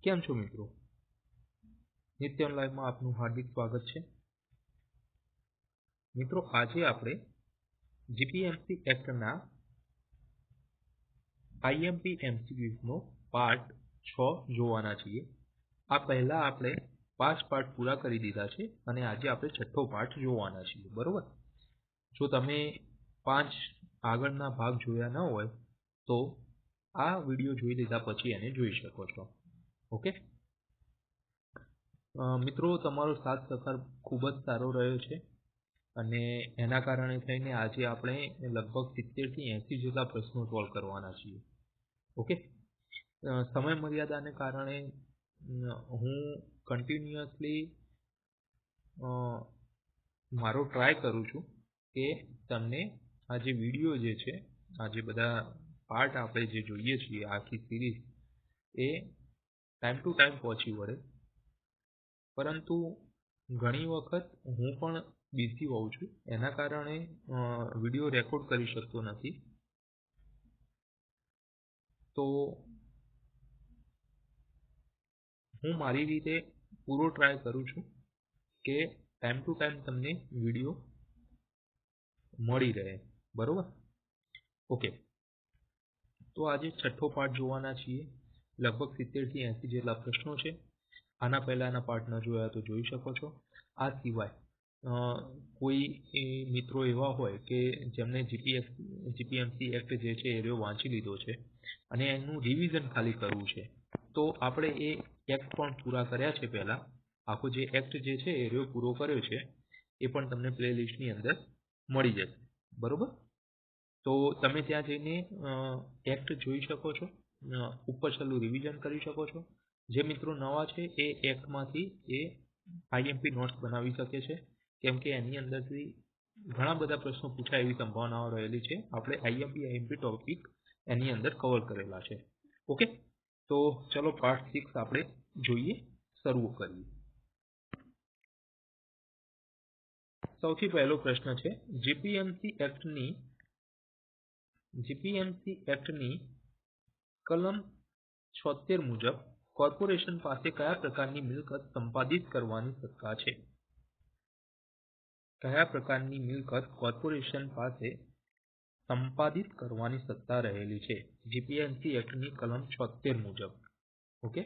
કેમ છો મિત્રો? નિત્યમ લાઈવમાં આપનું હાર્દિક સ્વાગત છે. મિત્રો, આજે આપણે જીપીએમસી એક્ટના આઈએમપી એમસીક્યુઝનો પાર્ટ 6 જોવાના છીએ. આ પહેલા આપણે 5 પાર્ટ પૂરા કરી દીધા છે અને આજે આપણે 6થો પાર્ટ જોવાના છીએ. બરોબર? જો તમે 5 આગળના ભાગ જોયા ન હોય તો આ વિડીયો જોઈ લીધા પછી એને જોઈ શકો છો. ઓકે મિત્રો, તમારો સાથ સહકાર ખૂબ જ સારો રહ્યો છે અને એના કારણે થઈને આજે આપણે લગભગ 70 થી 80 જેટલા પ્રશ્નો સોલ્વ કરવાના છીએ. ઓકે, સમય મર્યાદાને કારણે હું કન્ટિન્યુઅસલી મારો ટ્રાય કરું છું કે તમને આ જે વિડીયો જે છે, આ જે બધા પાર્ટ આપણે જે જોઈએ છીએ આખી series, A time to time પહોંચી વળે. પરંતુ ઘણી વખત હું પણ બિઝી હોઉં છું, એના કારણે વિડીયો રેકોર્ડ કરી શકતો નથી. તો હું મારી રીતે પૂરો ટ્રાય કરું છું કે ટાઈમ ટુ ટાઈમ તમને વિડીયો મળી રહે. બરોબર? ઓકે, તો આજે 6થો પાર્ટ જોવાના છીએ. લગભગ 70 થી 80 જેટલા પ્રશ્નો છે. આના પહેલાના પાર્ટ ન જોયા તો જોઈ શકો છો. આ સિવાય કોઈ મિત્રો એવા હોય કે જેમને જીપીએમસી એક્ટ જે છે એ વાંચી લીધો છે અને એનું રિવિઝન ખાલી કરવું છે, તો આપણે એ એક્ટ પણ પૂરા કર્યા છે. પહેલા આખો જે એક્ટ જે છે એ પૂરો કર્યો છે, એ પણ તમને પ્લેલિસ્ટની અંદર મળી જશે. બરોબર? તો તમે ત્યાં જઈને એક્ટ જોઈ શકો છો, ઉપર છેલ્લું રિવિઝન કરી શકો છો. જે મિત્રો નવા છે એ એક્ટમાંથી એ આઈએમપી નોટ્સ બનાવી શકે છે, કેમ કે એની અંદરથી ઘણા બધા પ્રશ્નો પૂછાય એવી સંભાવનાઓ રહેલી છે. આપણે આઈએમપી ટોપિક એની અંદર કવર કરેલા છે. ઓકે, તો ચલો પાર્ટ 6 આપણે જોઈએ, શરૂ કરીએ. સૌથી પહેલો પ્રશ્ન છે જીપીએમસી એક્ટની કલમ 76 મુજબ કોર્પોરેશન પાસે કયા પ્રકારની મિલકત સંપાદિત કરવાની સત્તા છે? કયા પ્રકારની મિલકત કોર્પોરેશન પાસે સંપાદિત કરવાની સત્તા રહેલી છે જીપીએમસી એક્ટની કલમ 76 મુજબ? ઓકે,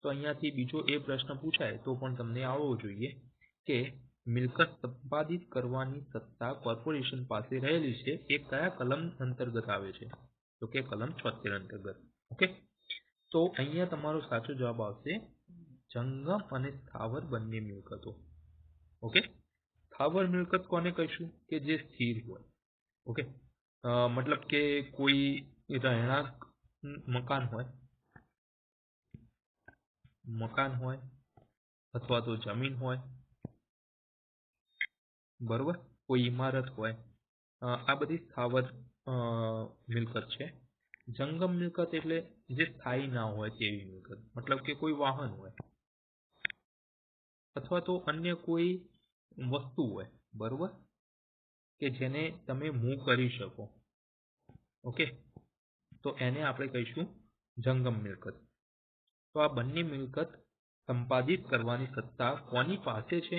તો અહીંયાથી બીજો એ પ્રશ્ન પૂછાય તો પણ તમને આવડવો જોઈએ કે મિલકત સંપાદિત કરવાની સત્તા કોર્પોરેશન પાસે રહેલી છે એ કયા કલમ અંતર્ગત આવે છે? તો કે કલમ 76 અંતર્ગત. ઓકે, તો અહીંયા તમારો સાચો જવાબ આવશે જંગમ અને સ્થાવર બંને મિલકતો. ઓકે, સ્થાવર મિલકત કોને કહીશું? કે જે સ્થિર હોય. ઓકે, મતલબ કે કોઈ રહેણાંક મકાન હોય અથવા તો જમીન હોય, બરોબર, કોઈ ઇમારત હોય, આ બધી સ્થાવર મિલકત છે. જંગમ મિલકત એટલે જે સ્થાયી ના હોય તેવી મિલકત, મતલબ કે કોઈ વાહન હોય અથવા તો અન્ય કોઈ વસ્તુ હોય, બરોબર, કે જેને તમે મૂવ કરી શકો. ઓકે, તો એને આપણે કહીશું જંગમ મિલકત. તો આ બંને મિલકત સંપાદિત કરવાની સત્તા કોની પાસે છે?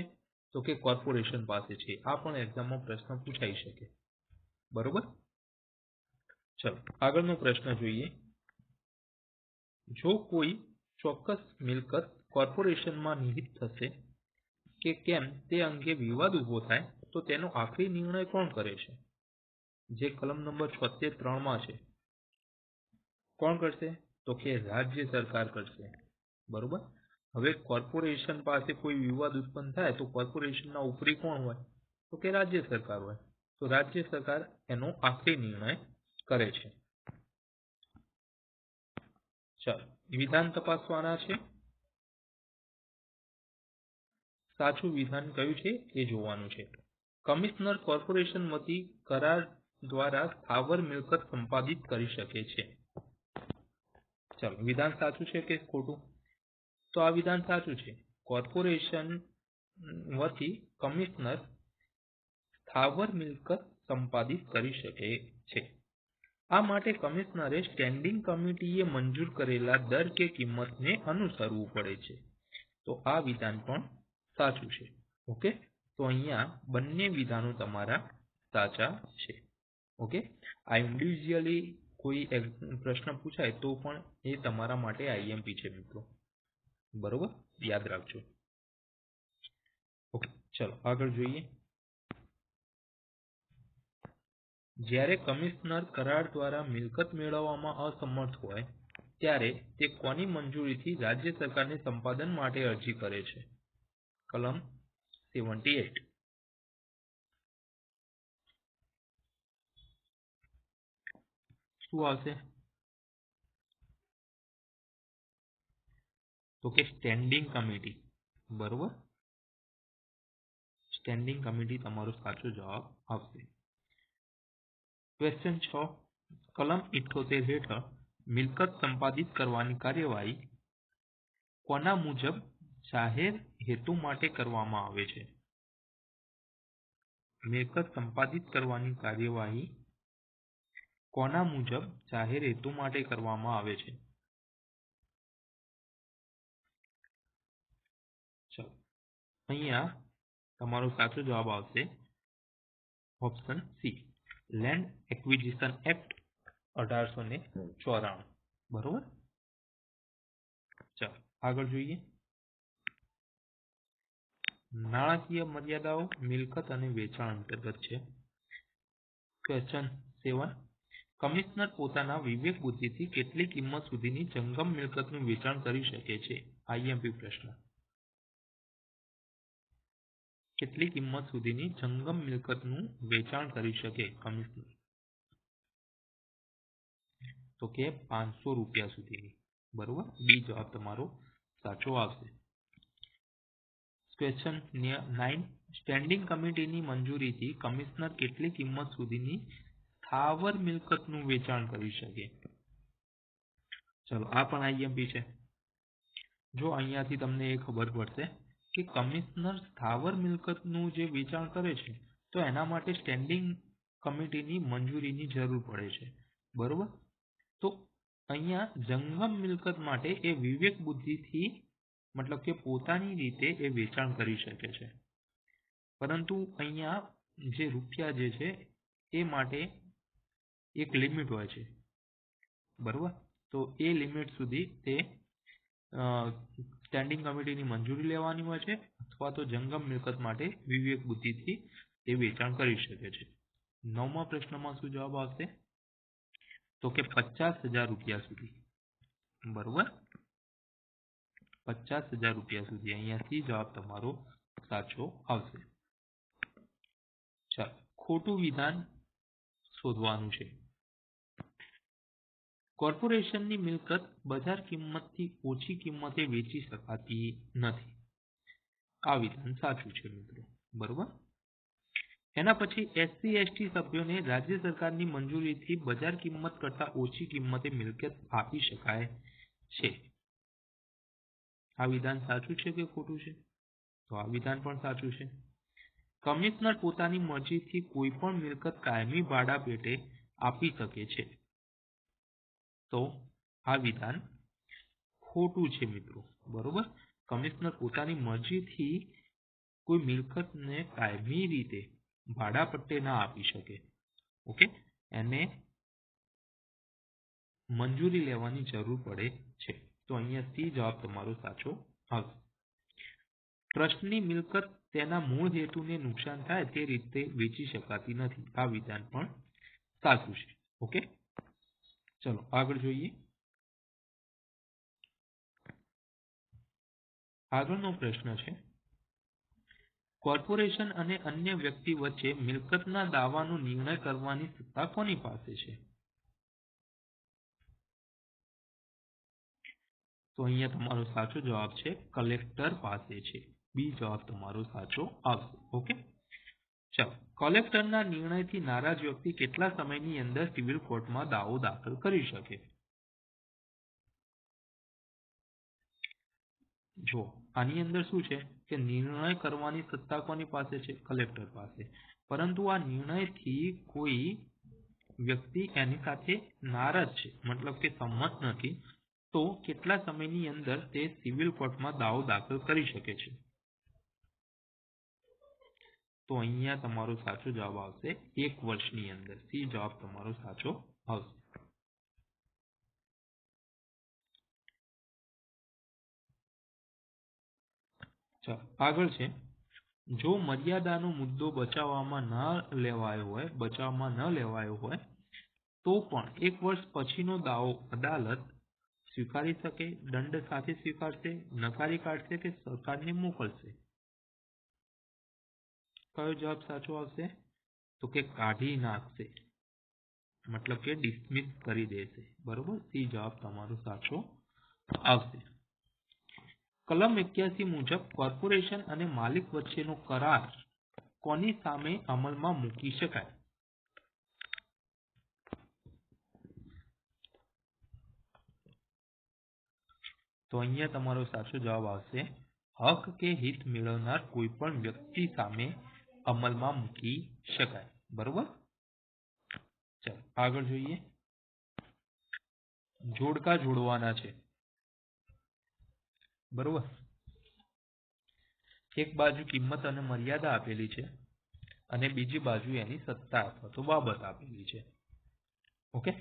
તો કે કોર્પોરેશન પાસે છે. આ પણ એક્ઝામમાં પ્રશ્ન પૂછાઈ શકે. બરોબર? ચલો આગળનો પ્રશ્ન જોઈએ. જો કોઈ ચોક્કસ મિલકત કોર્પોરેશનમાં નિહિત થશે કે કેમ તે અંગે વિવાદ ઉભો થાય તો તેનો આખરી નિર્ણય કોણ કરે છે? જે કલમ નંબર 76(3) છે. કોણ કરશે? તો કે રાજ્ય સરકાર કરશે. બરોબર? હવે કોર્પોરેશન પાસે કોઈ વિવાદ ઉત્પન્ન થાય તો કોર્પોરેશનના ઉપરી કોણ હોય? તો કે રાજ્ય સરકાર હોય. તો રાજ્ય સરકાર એનો આખરી નિર્ણય કરે છે. ચાલો વિધાન તપાસવાના છે. સાચું વિધાન કયું છે એ જોવાનું છે. કમિશનર કોર્પોરેશન વતી કરાર દ્વારા સ્થાવર મિલકત સંપાદિત કરી શકે છે. ચાલો વિધાન સાચું છે કે ખોટું? તો આ વિધાન સાચું છે. કોર્પોરેશન વતી કમિશનર સ્થાવર મિલકત સંપાદિત કરી શકે છે. આ માટે કમિશનરે સ્ટેન્ડિંગ કમિટીએ મંજૂર કરેલા દર કે કિંમતને અનુસરવું પડે છે. તો આ વિધાન પણ સાચું છે. ઓકે, તો અહીંયા બંને વિધાનો તમારા સાચા છે. ઓકે, આ ઇન્ડિવિજ્યુઅલી કોઈ પ્રશ્ન પૂછાય તો પણ એ તમારા માટે આઈએમપી છે મિત્રો. બરોબર, યાદ રાખજો. ઓકે, ચલો આગળ જોઈએ. જ્યારે કમિશનર કરાર દ્વારા મિલકત મેળવવામાં અસમર્થ હોય ત્યારે તે કોની મંજૂરીથી રાજ્ય સરકારને સંપાદન માટે અરજી કરે છે? કલમ 78. શું આવશે? તો કે સ્ટેન્ડિંગ કમિટી. બરોબર, સ્ટેન્ડિંગ કમિટી તમારો સાચો જવાબ આવશે. ક્વેશ્ચન 6. કલમ 78 હેઠળ મિલકત સંપાદિત કરવાની કાર્યવાહી કોના મુજબ જાહેર હેતુ માટે કરવામાં આવે છે? મિલકત સંપાદિત કરવાની કાર્યવાહી કોના મુજબ જાહેર હેતુ માટે કરવામાં આવે છે? ચલો, અહીંયા તમારો સાચો જવાબ આવશે option C, land acquisition act 1894. બરોબર, ચાલો આગળ જોઈએ. નાણાકીય મર્યાદાઓ મિલકત અને વેચાણ અંતર્ગત છે. ક્વેશ્ચન 7. કમિશનર પોતાના વિવેક બુદ્ધિથી કેટલી કિંમત સુધીની જંગમ મિલકતનું વેચાણ કરી શકે છે? આઈએમપી પ્રશ્ન. કેટલી કિંમત સુધીની જંગમ મિલકતનું વેચાણ કરી શકે કમિશનર? તો કે 500 રૂપિયા સુધીની. બરોબર, બી જવાબ તમારો સાચો આવશે. ક્વેશ્ચન 9. સ્ટેન્ડિંગ કમિટીની મંજૂરીથી કમિશનર કેટલી કિંમત સુધીની સ્થાવર મિલકતનું વેચાણ કરી શકે? ચલો, આ પણ આઈએમપી છે. જો અહીંયાથી તમને એ ખબર પડશે કે કમિશનર સ્થાવર મિલકતનું જે વેચાણ કરે છે તો એના માટે સ્ટેન્ડિંગ કમિટીની મંજૂરીની જરૂર પડે છે. બરોબર, તો અહીંયા જંગમ મિલકત માટે એ વિવેક બુદ્ધિથી મતલબ કે પોતાની રીતે એ વેચાણ કરી શકે છે, પરંતુ અહીંયા જે રૂપિયા જે છે એ માટે એક લિમિટ હોય છે. બરોબર, તો એ લિમિટ સુધી તે સ્ટેન્ડિંગ કમિટીની મંજૂરી લેવાની હોય છે અથવા તો જંગમ મિલકત માટે વિવેક બુદ્ધિથી તે વેચાણ કરી શકે છે. 9મા પ્રશ્નમાં શું જવાબ આવશે? તો કે 50,000 રૂપિયા સુધી. બરોબર, 50,000 રૂપિયા સુધી. અહીંયાથી જવાબ તમારો સાચો આવશે. ચાલો, ખોટું વિધાન શોધવાનું છે. કોર્પોરેશનની મિલકત બજાર કિંમતથી ઓછી કિંમતે વેચી શકાતી નથી. આ વિધાન સાચું છે મિત્રો. બરોબર, એના પછી એસસી એસટી સભ્યોને રાજ્ય સરકારની મંજૂરીથી બજાર કિંમત કરતા ઓછી કિંમતે મિલકત આપી શકાય છે. આ વિધાન સાચું છે કે ખોટું છે? તો આ વિધાન પણ સાચું છે. કમિશનર પોતાની મરજીથી કોઈ પણ મિલકત કાયમી ભાડા પેટે આપી શકે છે. તો આ વિધાન ખોટું છે મિત્રો. બરોબર, કમિશનર પોતાની મરજીથી કોઈ મિલકતને કાયમી રીતે ભાડા પટ્ટે ના આપી શકે. ઓકે, એને મંજૂરી લેવાની જરૂર પડે છે. તો અહીંયા સી જવાબ તમારો સાચો આવશે. ટ્રસ્ટની મિલકત તેના મૂળ હેતુને નુકસાન થાય તે રીતે વેચી શકાતી નથી. આ વિધાન પણ સાચું છે. ઓકે, ચલો આગળ જોઈએ. આગળનો પ્રશ્ન છે, કોર્પોરેશન અને અન્ય વ્યક્તિ વચ્ચે મિલકતના દાવાનો નિર્ણય કરવાની સત્તા કોની પાસે છે? તો અહીંયા તમારો સાચો જવાબ છે કલેક્ટર પાસે છે. બી જવાબ તમારો સાચો આવશે. ઓકે, ચાલો. કલેક્ટરના નિર્ણયથી નારાજ વ્યક્તિ કેટલા સમયની અંદર સિવિલ કોર્ટમાં દાવો દાખલ કરી શકે? જો આની અંદર શું છે કે નિર્ણય કરવાની સત્તા કોની પાસે છે? કલેક્ટર પાસે. પરંતુ આ નિર્ણયથી કોઈ વ્યક્તિ એની સાથે નારાજ છે, મતલબ કે સંમત નથી, તો કેટલા સમયની અંદર તે સિવિલ કોર્ટમાં દાવો દાખલ કરી શકે છે? તો અહીંયા તમારો સાચો જવાબ આવશે 1 વર્ષની અંદર. સી જવાબ તમારો સાચો આવશે. ચાલો આગળ છે, જો મર્યાદાનો મુદ્દો બચાવવામાં ન લેવાયો હોય તો પણ 1 વર્ષ પછીનો દાવો અદાલત સ્વીકારી શકે, દંડ સાથે સ્વીકારશે, નકારી કાઢશે કે સરકારને મોકલશે? કયો જવાબ સાચો આવશે? તો કે કાઢી નાખશે, મતલબ કે ડિસમિસ કરી દેશે. બરોબર, સી જવાબ તમારો સાચો આવશે. કલમ 81 મુજબ કોર્પોરેશન અને માલિક વચ્ચેનો કરાર કોની સામે અમલમાં મૂકી શકાય? તો અહીંયા તમારો સાચો જવાબ આવશે હક કે હિત મેળવનાર કોઈ પણ વ્યક્તિ સામે અમલમાં મૂકી શકાય. બરોબર, ચાલો આગળ જોઈએ. જોડકા જોડવાના છે. બરોબર, એક બાજુ કિંમત અને મર્યાદા આપેલી છે અને બીજી બાજુ એની સત્તા અથવા તો બાબત આપેલી છે. ઓકે,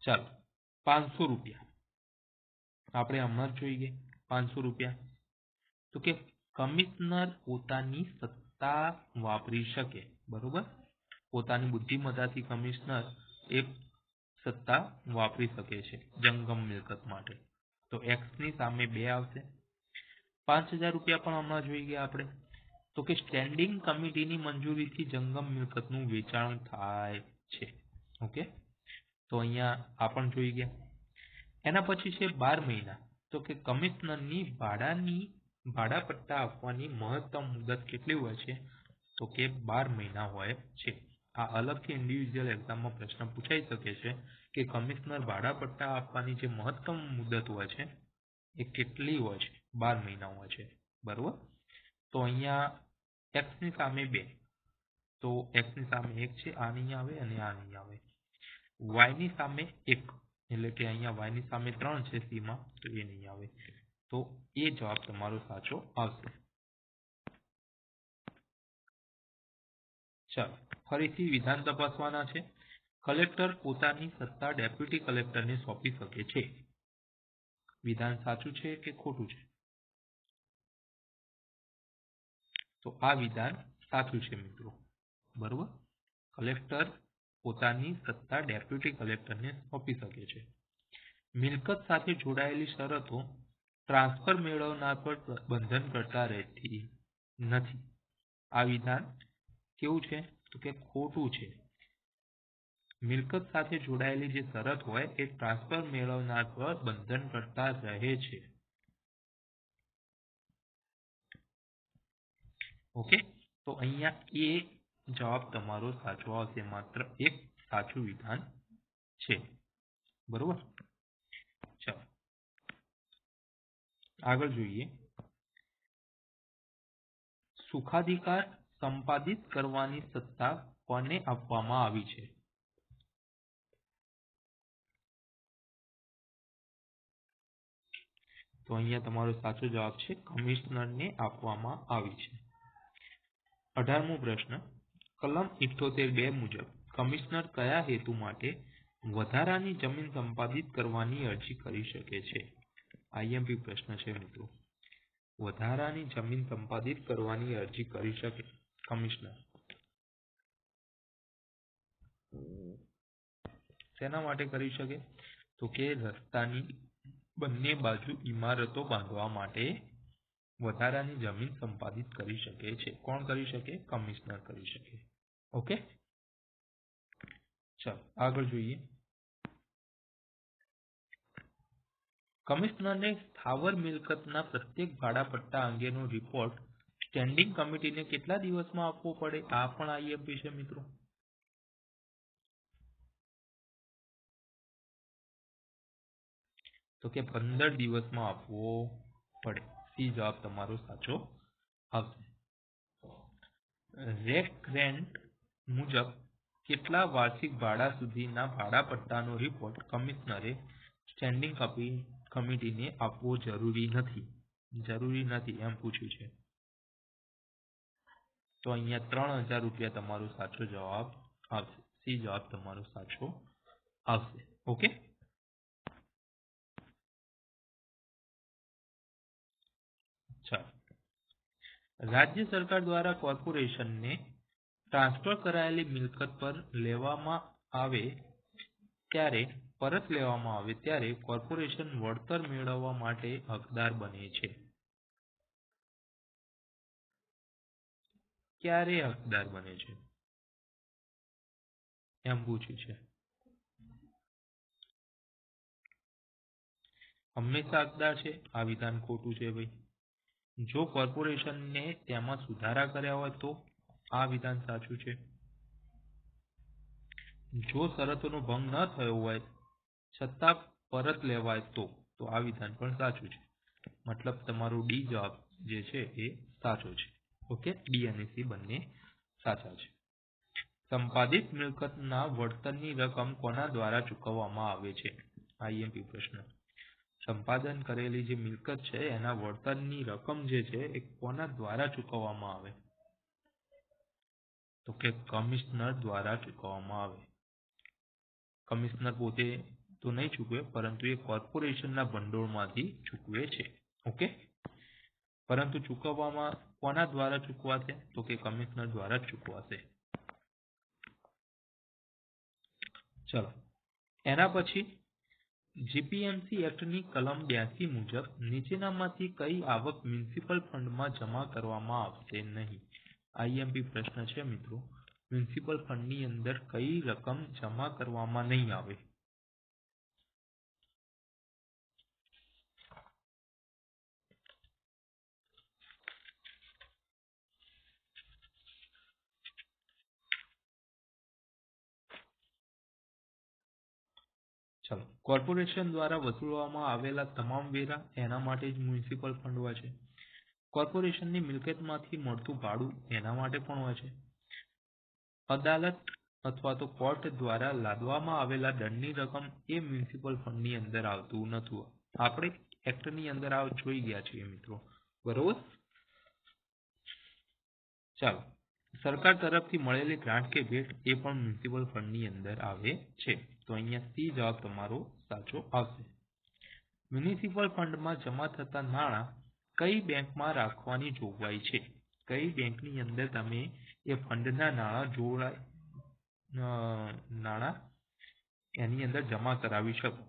ચાલો 500 રૂપિયા આપણે હમણાં જ જોઈએ. 500 રૂપિયા, તો કે કમિશનર પોતાની સત્તા વાપરી શકે. બરોબર, પોતાની બુદ્ધિમત્તાથી કમિશનર એ સત્તા વાપરી શકે છે જંગમ મિલકત માટે. તો એક્સ ની સામે 2 આવશે. 5000 રૂપિયા પણ હમણાં જોઈ ગયા આપણે. તો કે સ્ટેન્ડિંગ કમિટીની મંજૂરીથી જંગમ મિલકતનું વેચાણ થાય છે. ઓકે, તો અહીંયા આ પણ જોઈ ગયા. એના પછી છે 12 મહિના. તો કે કમિશનરની ભાડા પટ્ટા આપવાની મહત્તમ મુદત કેટલી હોય છે? તો કે 12 મહિના હોય છે. આ અલગથી ઇન્ડિવિજ્યુઅલ એક્ઝામમાં પ્રશ્ન પૂછાઈ શકે છે કે કમિશનર ભાડા પટ્ટા આપવાની જે મહત્તમ મુદત હોય છે એ કેટલી હોય છે? 12 મહિના હોય છે. બરોબર, તો અહીંયા x ની સામે 2, તો x ની સામે 1 છે, આ નહીં આવે અને આ નહીં આવે. y ની સામે 1, એટલે કે અહીંયા y ની સામે 3 છે c માં, તો એ નહીં આવે. તો એ જવાબ તમારો સાચો આવશે. ચાલો ફરીથી વિધાન તપાસવાના છે. કલેક્ટર પોતાની સત્તા ડેપ્યુટી કલેક્ટરને સોંપી શકે છે. વિધાન સાચું છે કે ખોટું છે? તો આ વિધાન સાચું છે મિત્રો. બરોબર, કલેક્ટર પોતાની સત્તા ડેપ્યુટી કલેક્ટરને સોંપી શકે છે. મિલકત સાથે જોડાયેલી શરતો ટ્રાન્સફર મેળવનાર પર બંધન કરતા રહેતી નથી. આ વિધાન કેવું છે? તો કે ખોટું છે. મિલકત સાથે જોડાયેલી જે શરત હોય એ ટ્રાન્સફર મેળવનાર પર બંધન કરતા રહે છે. ઓકે, તો અહીંયા એ જવાબ તમારો સાચો આવશે. માત્ર એક સાચું વિધાન છે. બરોબર, ચાલો આગળ જોઈએ. સુખાધિકાર સંપાદિત કરવાની સત્તા કોને આપવામાં આવી છે? તો અહીંયા તમારો સાચો જવાબ છે કમિશનરને આપવામાં આવી છે. 18મો પ્રશ્ન, કલમ 78(2) મુજબ કમિશનર કયા હેતુ માટે વધારાની જમીન સંપાદિત કરવાની અરજી કરી શકે છે? આઈએમપી પ્રશ્ન છે મિત્રો. વધારાની જમીન સંપાદિત કરવાની અરજી કરી શકે કમિશનર. શેના માટે કરી શકે? તો કે રસ્તાની બંને બાજુ ઇમારતો બાંધવા માટે વધારાની જમીન સંપાદિત કરી શકે છે. કોણ કરી શકે? કમિશનર કરી શકે. ઓકે, ચાલો આગળ જોઈએ. કમિશનરને સ્થાવર મિલકતના પ્રત્યેક ભાડાપટ્ટા અંગેનો રિપોર્ટ સ્ટેન્ડિંગ કમિટીને કેટલા દિવસમાં આપવો પડે? આ પણ આઈએમપી છે મિત્રો. તો કે 15 દિવસમાં આપવો પડે. સી જવાબ તમારો સાચો આવશે. રેક રેન્ટ મુજબ કેટલા વાર્ષિક ભાડા સુધીના ભાડાપટ્ટાનો રિપોર્ટ કમિશનરે સ્ટેન્ડિંગ કમિટીને આપવો જરૂરી નથી એમ પૂછ્યું છે. તો અહીંયા 3000 રૂપિયા તમારો સાચો જવાબ આવશે. સી જવાબ તમારો સાચો આવશે. ઓકે. ચાલો. રાજ્ય સરકાર દ્વારા કોર્પોરેશનને ટ્રાન્સફર કરાયેલી મિલકત પર પરત લેવામાં આવે ત્યારે કોર્પોરેશન વળતર મેળવવા માટે હકદાર બને છે. ક્યારે હકદાર બને છે એમ પૂછ્યું છે. હંમેશા હકદાર છે. આ વિધાન ખોટું છે ભાઈ. જો કોર્પોરેશનને તેમાં સુધારા કર્યા હોય તો આ વિધાન સાચું છે. જો શરતોનો ભંગ ન થયો હોય છતાં પરત લેવાય તો આ વિધાન પણ સાચું છે. મતલબ તમારો ડી જવાબ જે છે એ સાચો છે. ઓકે. ડી અને સી બંને સાચા છે. સંપાદિત મિલકતના વળતરની રકમ કોના દ્વારા ચૂકવવામાં આવે છે? આઈએમપી પ્રશ્ન. સંપાદન કરેલી જે મિલકત છે એના વળતરની રકમ જે છે એ કોના દ્વારા ચૂકવવામાં આવે? તો કે કમિશનર દ્વારા ચૂકવવામાં આવે. કમિશનર પોતે તો નહીં ચૂકવે, પરંતુ એ કોર્પોરેશનના ભંડોળમાંથી ચૂકવે છે. ઓકે. પરંતુ ચૂકવવામાં કોના દ્વારા ચૂકવાશે? તો કે કમિશનર દ્વારા જ ચૂકવાશે. ચલો. એના પછી જીપીએમસી એક્ટની કલમ 82 મુજબ નીચેનામાંથી કઈ આવક મ્યુનિસિપલ ફંડમાં જમા કરવામાં આવશે નહીં? આઈએમપી પ્રશ્ન છે મિત્રો. મ્યુનિસિપલ ફંડની અંદર કઈ રકમ જમા કરવામાં નહીં આવે? ચલો. કોર્પોરેશન દ્વારા વસૂલવામાં આવેલા તમામ વેરા એના માટે જ મ્યુનિસિપલ ફંડ હોય છે. કોર્પોરેશનની મિલકતમાંથી મળતું ભાડું એના માટે પણ હોય છે. અદાલત અથવા તો કોર્ટ દ્વારા લાદવામાં આવેલા દંડની રકમ એ મ્યુનિસિપલ ફંડની અંદર આવતું નથી. આપણે એક્ટની અંદર જોઈ ગયા છીએ મિત્રો. બરોબર. ચાલો. સરકાર તરફથી મળેલી ગ્રાન્ટ કે ભેટ એ પણ મ્યુનિસિપલ ફંડની અંદર આવે છે. તો અહીંયા સી જવાબ તમારો સાચો આવશે. મ્યુનિસિપલ ફંડમાં જમા થતા નાણાં કઈ બેંકમાં રાખવાની જોગવાઈ છે? કઈ બેંકની અંદર તમે એ ફંડના નાણાં એની અંદર જમા કરાવી શકો?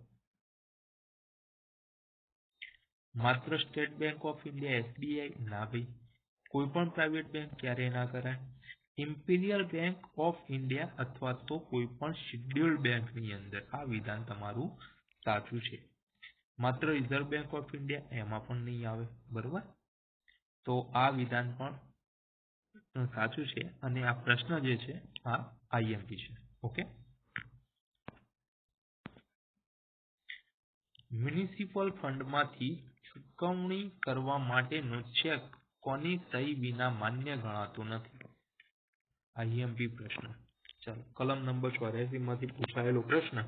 માત્ર state bank of India SBI? ના ભાઈ. કોઈ પણ પ્રાઇવેટ બેંક ક્યારે ના કરાય. ઇમ્પિરિયલ બેંક ઓફ ઇન્ડિયા અથવા તો કોઈ પણ શિડ્યુલ્ડ બેંકની અંદર આ વિધાન તમારું સાચું છે. માત્ર રિઝર્વ બેંક ઓફ ઇન્ડિયા એમાં પણ નહીં આવે. બરોબર. તો આ વિધાન પણ સાચું છે અને આ પ્રશ્ન જે છે આ આઈએમપી છે. ઓકે. મ્યુનિસિપલ ફંડમાંથી ચૂકવણી કરવા માટેનો ચેક કોની સહી વિના માન્ય ગણાતો નથી? આઈએમપી પ્રશ્ન. ચાલો. કલમ નંબર 84 માંથી પૂછાયેલો પ્રશ્ન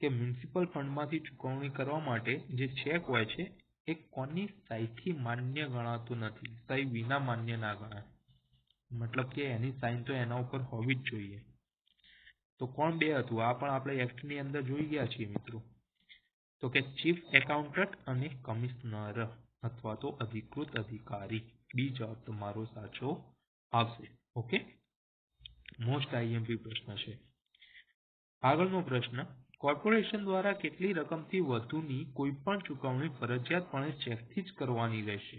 કે મ્યુનિસિપલ ફંડમાંથી ચૂકવણી કરવા માટે જે ચેક હોય છે એ કોની સહીથી માન્ય ગણાતો નથી? સહી વિના માન્ય ના ગણાય. મતલબ કે એની સાઇન તો એના ઉપર હોવી જ જોઈએ. તો કોણ બે હતું? આ પણ આપણે એક્ટની અંદર જોઈ ગયા છીએ મિત્રો. તો કે ચીફ એકાઉન્ટન્ટ અને કમિશનર અથવા તો અધિકૃત અધિકારી. બી જવાબ તમારો સાચો આવશે. ઓકે. મોસ્ટ આઈએમપી પ્રશ્ન છે. આગળનો પ્રશ્ન. કોર્પોરેશન દ્વારા કેટલી રકમથી વધુની કોઈ પણ ચૂકવણી ફરજિયાતપણે ચેકથી જ કરવાની રહેશે?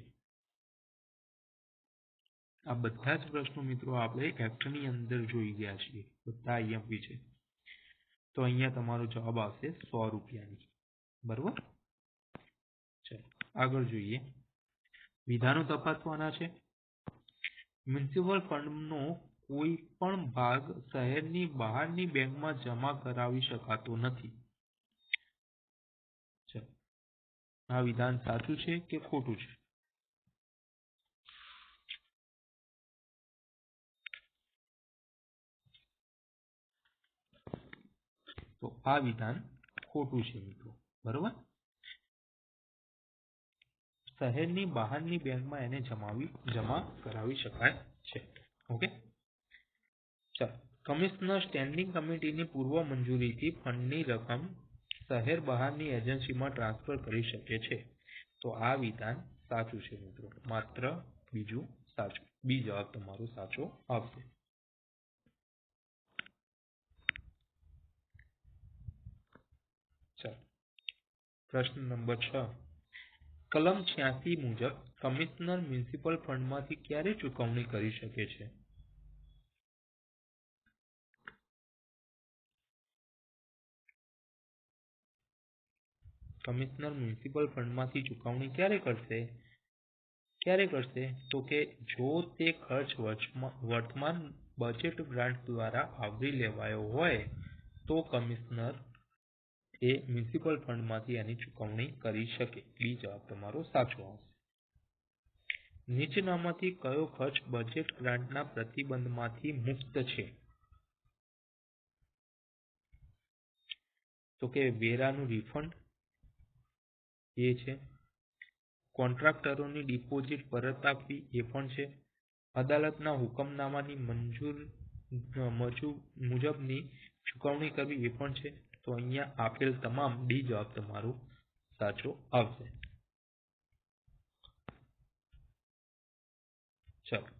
આ બધા જ પ્રશ્નો મિત્રો આપણે એક્ટની અંદર જોઈ ગયા છીએ. બધા આઈએમપી છે. તો અહીંયા તમારો જવાબ આવશે 100 રૂપિયાની. બરોબર. ચાલો આગળ જોઈએ. વિધાનો તપાસવાના છે. મ્યુનિસિપલ ફંડનો કોઈ પણ ભાગ શહેરની બહારની બેંકમાં જમા કરાવી શકાતો નથી. આ વિધાન સાચું છે કે ખોટું છે? તો આ વિધાન ખોટું છે મિત્રો, બરોબર. શહેરની બહારની બેંકમાં એને જમા કરાવી શકાય છે. ઓકે, ચાલો. કમિશનર સ્ટેન્ડિંગ કમિટીની પૂર્વ મંજૂરીથી ફંડની રકમ શહેર બહારની એજન્સીમાં ટ્રાન્સફર કરી શકે છે. તો આ વિધાન સાચું છે મિત્રો, માત્ર બીજું સાચું. બી જવાબ તમારો સાચો આવશે. ચાલો, પ્રશ્ન નંબર 6. કલમ 86 મુજબ કમિશનર મ્યુનિસિપલ ફંડમાંથી ક્યારે ચૂકવણી કરી શકે છે? કમિશનર મ્યુનિસિપલ ફંડમાંથી ચૂકવણી ક્યારે કરશે? તો કે જો તે ખર્ચ વર્તમાન બજેટ ગ્રાન્ટ દ્વારા આવરી લેવાયો હોય તો કમિશનર એ મ્યુનિસિપલ ફંડમાંથી એની ચૂકવણી કરી શકે. બી જવાબ તમારો સાચો આવશે. નીચેનામાંથી કયો ખર્ચ બજેટ ગ્રાન્ટના પ્રતિબંધમાંથી મુક્ત છે? તો કે વેરાનું રિફંડ એ છે, કોન્ટ્રાક્ટરોની ડિપોઝિટ પરત આપવી એ પણ છે, અદાલતના હુકમનામાની મુજબની ચૂકવણી કરવી એ પણ છે. તો અહીંયા આપેલ તમામ ડી જવાબ તમારો સાચો આવશે. ચાલો,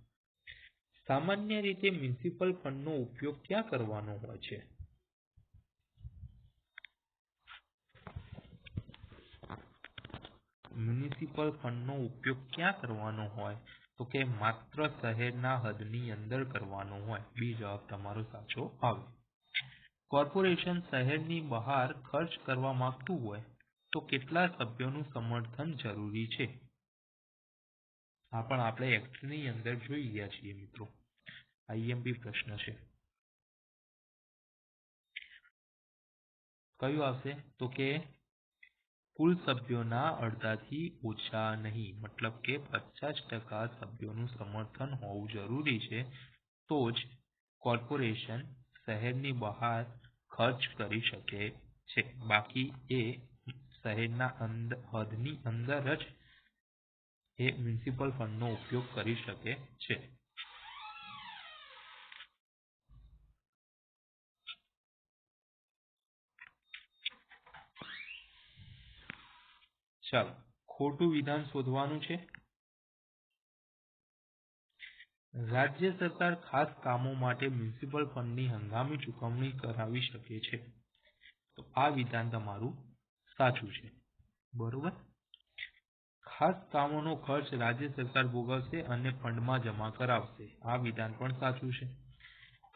સામાન્ય રીતે મ્યુનિસિપલ ફંડનો ઉપયોગ ક્યાં કરવાનો હોય છે? મ્યુનિસિપલ ફંડનો ઉપયોગ ક્યાં કરવાનો હોય? તો કે માત્ર શહેરના હદની અંદર કરવાનો હોય. બી જવાબ તમારો સાચો આવે. કોર્પોરેશન શહેરની બહાર ખર્ચ કરવા માંગતું હોય તો કેટલા સભ્યોનું સમર્થન જરૂરી છે? આ પણ આપણે એક્ટની અંદર જોઈ ગયા છીએ મિત્રો, આઈએમપી પ્રશ્ન છે. કયું આવશે? તો કે કુલ સભ્યોના અડધાથી ઓછા નહીં, મતલબ કે 50% સભ્યોનું સમર્થન હોવું જરૂરી છે, તો જ કોર્પોરેશન શહેરની બહાર ખર્ચ કરી શકે છે. બાકી એ શહેરના હદની અંદર જ એ મ્યુનિસિપલ ફંડનો ઉપયોગ કરી શકે છે. ચાલો, ખોટું વિધાન શોધવાનું છે. રાજ્ય સરકાર ખાસ કામો માટે મ્યુનિસિપલ ફંડની હંગામી ચૂકવણી કરાવી શકે છે. તો આ વિધાન તમારું સાચું છે, બરોબર. ખાસ કામોનો ખર્ચ રાજ્ય સરકાર ભોગવશે અને ફંડમાં જમા કરાવશે. આ વિધાન પણ સાચું છે.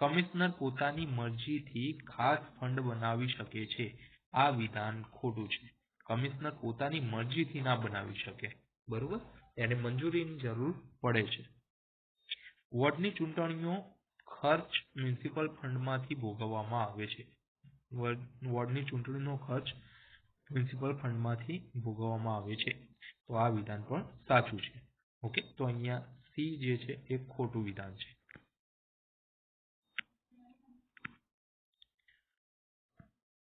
કમિશનર પોતાની મરજીથી ખાસ ફંડ બનાવી શકે છે. આ વિધાન ખોટું છે. કમિશનર પોતાની મરજીથી ના બનાવી શકે, બરોબર. એને મંજૂરીની જરૂર પડે છે. વોર્ડની ચૂંટણીનો ખર્ચ મ્યુનિસિપલ ફંડમાંથી ભોગવવામાં આવે છે. વોર્ડની ચૂંટણીનો ખર્ચ મ્યુનિસિપલ ફંડમાંથી ભોગવવામાં આવે છે. તો આ વિધાન પણ સાચું છે. ઓકે, તો અહીંયા સી જે છે એ ખોટું વિધાન છે.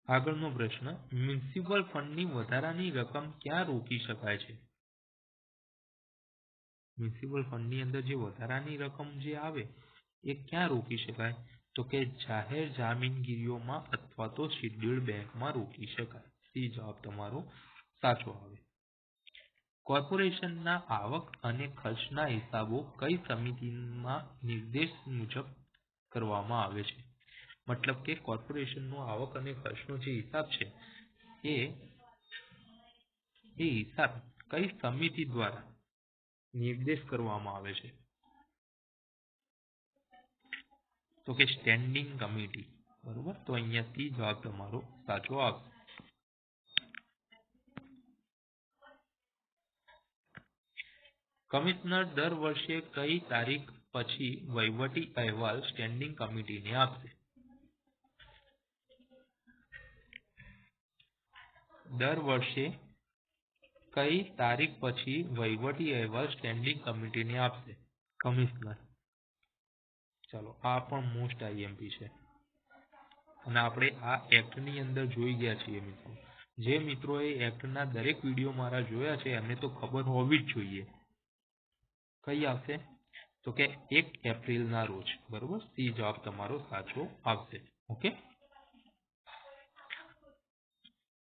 આગળનો પ્રશ્ન, મ્યુનિસિપલ ફંડની વધારાની રકમ ક્યાં રોકી શકાય છે? મ્યુનિસિપલ ફંડની અંદર જે વધારાની રકમ જે આવે એ ક્યાં રોકી શકાય? તો કે જાહેર જામીનગીરીઓમાં અથવા તો શેડ્યુલ્ડ બેંકમાં રોકી શકાય. સી જવાબ તમારો સાચો આવે. કોર્પોરેશનના આવક અને ખર્ચના હિસાબો કઈ સમિતિના નિર્દેશ મુજબ કરવામાં આવે છે? મતલબ કે કોર્પોરેશનનો આવક અને ખર્ચનો જે હિસાબ છે એ હિસાબ કઈ સમિતિ દ્વારા નિર્દેશ કરવામાં આવે છે? તો કે સ્ટેન્ડિંગ કમિટી, બરોબર. તો અહીંયાથી જવાબ તમારો સાચો આવશે. કમિશનર દર વર્ષે કઈ તારીખ પછી વહીવટી અહેવાલ સ્ટેન્ડિંગ કમિટીને આપશે? દર વર્ષે કઈ તારીખ પછી વહીવટી અહેવાલ સ્ટેન્ડિંગ કમિટીને આપશે કમિશનર? ચાલો, આ પણ મોસ્ટ આઈએમપી છે. અને આપણે આ એક્ટની અંદર જોઈ ગયા છીએ મિત્રો. જે મિત્રોએ એક્ટના દરેક વિડીયો મારા જોયા છે એમને તો ખબર હોવી જ જોઈએ. કઈ આવશે? તો કે 1 એપ્રિલના રોજ. બરોબર, સી જવાબ તમારો સાચો આવશે. ઓકે,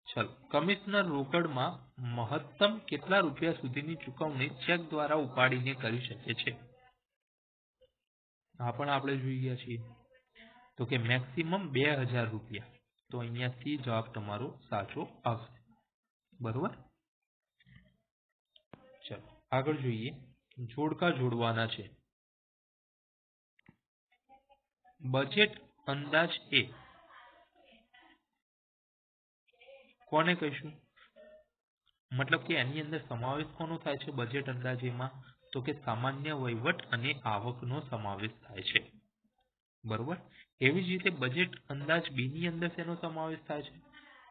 ચલો. કમિશનર રોકડમાં મહત્તમ કેટલા રૂપિયા સુધીની ચૂકવણી ચેક દ્વારા ઉપાડીને કરી શકે છે? આ પણ આપણે જોઈ ગયા છીએ. તો કે મેક્સિમમ 2000 રૂપિયા. તો અહીંયા સી જવાબ તમારો સાચો આવશે. બરોબર, ચલો આગળ જોઈએ. જોડકા જોડવાના છે. બજેટ અંદાજ એ કોને કહીશું? મતલબ કે એની અંદર સમાવેશ કોનો થાય છે બજેટ અંદાજેમાં? તો કે સામાન્ય વહીવટ અને આવકનો સમાવેશ થાય છે. બરોબર. એવી જ રીતે બજેટ અંદાજ બી ની અંદર શેનો સમાવેશ થાય છે?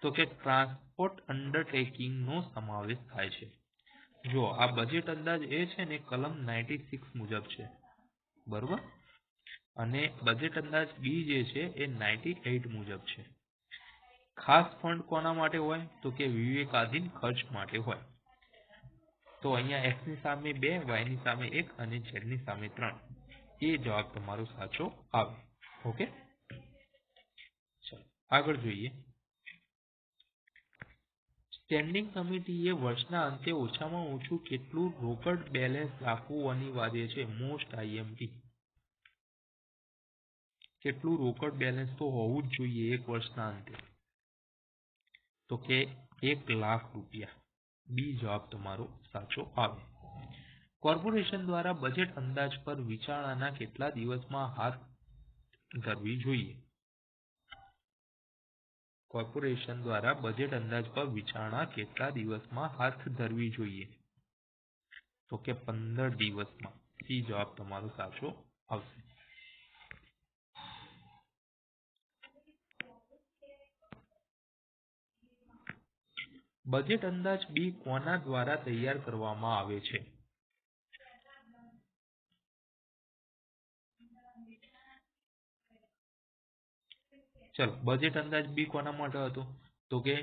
તો કે ટ્રાન્સપોર્ટ અંડરટેકિંગ નો સમાવેશ થાય છે. જો આ બજેટ અંદાજ એ છે ને કલમ 96 મુજબ છે. બરોબર, અને બજેટ અંદાજ બી જે છે એ 98 મુજબ છે. ખાસ ફંડ કોના માટે હોય? તો કે વિવેકાધીન ખર્ચ માટે હોય. તો અહીંયા એક્સ ની સામે 2, વાય ની સામે 1 અને ઝેડ ની સામે 3. એ જવાબ તમારો સાચો આવે. ઓકે, ચલો આગળ જોઈએ. સ્ટેન્ડિંગ કમિટીએ વર્ષના અંતે ઓછામાં ઓછું કેટલું રોકડ બેલેન્સ રાખવું અનિવાર્ય છે? Most IMP. કેટલું રોકડ બેલેન્સ તો હોવું જ જોઈએ એક વર્ષના અંતે? તો કે 1 લાખ રૂપિયા. બી જવાબ તમારો સાચો આવે. કોર્પોરેશન દ્વારા બજેટ અંદાજ પર વિચારણાના કેટલા દિવસમાં હાથ ધરવી જોઈએ? કોર્પોરેશન દ્વારા બજેટ અંદાજ પર વિચારણા કેટલા દિવસમાં હાથ ધરવી જોઈએ? તો કે 15 દિવસમાં. સી જવાબ તમારો સાચો આવશે. બજેટ અંદાજ બી કોના દ્વારા તૈયાર કરવામાં આવે છે? ચલો, બજેટ અંદાજ બી કોના માટે હતો? તો કે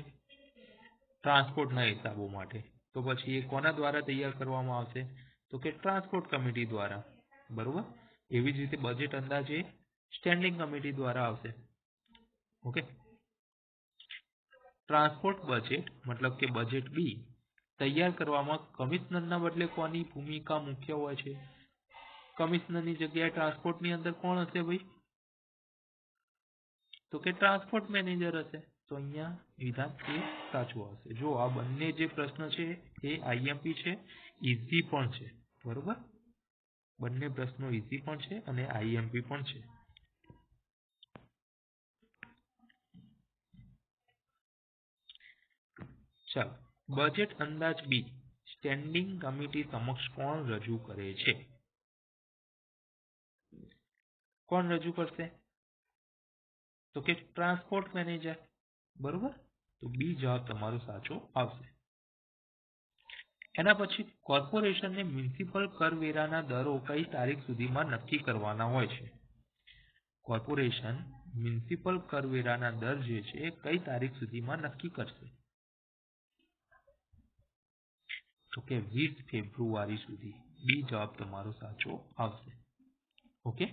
ટ્રાન્સપોર્ટના હિસાબો માટે. તો પછી એ કોના દ્વારા તૈયાર કરવામાં આવશે? તો કે ટ્રાન્સપોર્ટ કમિટી દ્વારા. બરોબર. એવી જ રીતે બજેટ અંદાજ એ સ્ટેન્ડિંગ કમિટી દ્વારા આવશે. ઓકે, ટ્રાન્સપોર્ટ બજેટ મતલબ કે બજેટ બી તૈયાર કરવામાં કમિશનરના બદલે કોની ભૂમિકા મુખ્ય હોય છે? કમિશનરની જગ્યાએ ટ્રાન્સપોર્ટની અંદર કોણ હશે ભાઈ? તો કે ટ્રાન્સપોર્ટ મેનેજર હશે. તો અહીંયા વિધાન એ સાચું આવશે. જો આ બંને જે પ્રશ્ન છે એ આઈએમપી છે, ઈઝી પણ છે. બરોબર, બંને પ્રશ્નો ઈઝી પણ છે અને આઈએમપી પણ છે. ચાલો, બજેટ અંદાજ બી સ્ટેન્ડિંગ કમિટી સમક્ષ કોણ રજૂ કરે છે? કોણ રજૂ કરશે? તો કે ટ્રાન્સપોર્ટ મેનેજર. બરોબર, તો બી જવાબ તમારો સાચો આવશે. એના પછી કોર્પોરેશનને મ્યુનિસિપલ કરવેરાના દરો કઈ તારીખ સુધીમાં નક્કી કરવાના હોય છે? કોર્પોરેશન મ્યુનિસિપલ કરવેરાના દર જે છે એ કઈ તારીખ સુધીમાં નક્કી કરશે? તો કે 20 ફેબ્રુઆરી સુધી. બી જવાબ તમારો સાચો આવશે. ઓકે,